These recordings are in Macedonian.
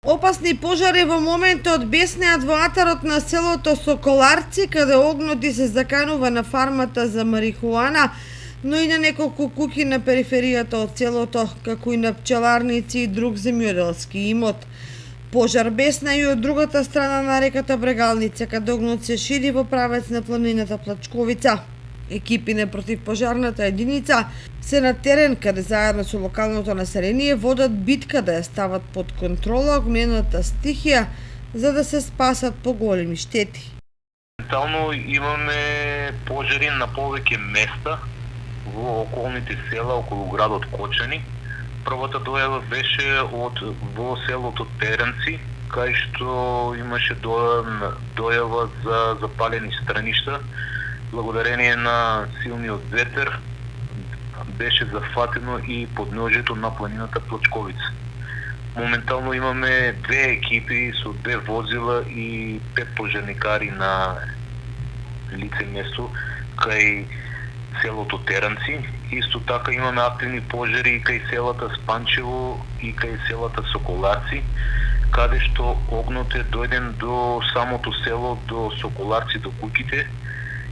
Опасни пожари во моментот беснеат во атарот на селото Соколарци, каде огноти се заканува на фармата за марихуана, но и на неколку куќи на периферијата од селото, како и на пчеларници и друг земјоделски имот. Пожар бесна и од другата страна на реката Брегалница, каде огнот се шири во правец на планината Плачковица. Екипи на противпожарната единица се на терен, каде заедно со локалното население водат битка да ја стават под контрола огнената стихија, за да се спасат поголеми штети. Моментално имаме пожари на повеќе места во околните села околу градот Кочани. Првата дојава беше во селото Теренци, кај што имаше дојава за запалени страништа. Благодарение на силниот ветер беше зафатено и подножјето на планината Плачковица. Моментално имаме две екипи со две возила и 5 пожарникари на лице место кај селото Теренци. Исто така имаме активни пожари и кај селата Спанчево и кај селата Соколарци, каде што огнот е дојден до самото село, до Соколарци, до куќите.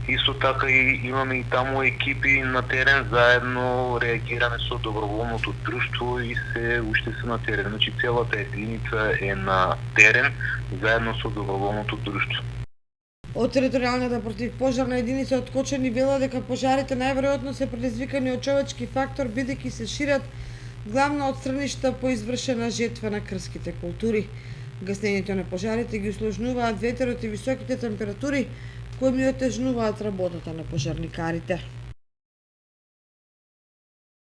Исто така и имаме и таму екипи на терен, заедно реагираме со доброволното друштво и уште се на терен. Значи целата единица е на терен, заедно со доброволното друштво. Од територијалната противпожарна единица од Кочани вела дека пожарите најверојатно се предизвикани од човечки фактор, бидејќи се шират главно од страништа по извршена жетва на крските култури. Гаснењето на пожарите ги усложнуваат ветерот и високите температури, кои ми отежнуваат работата на пожарникарите.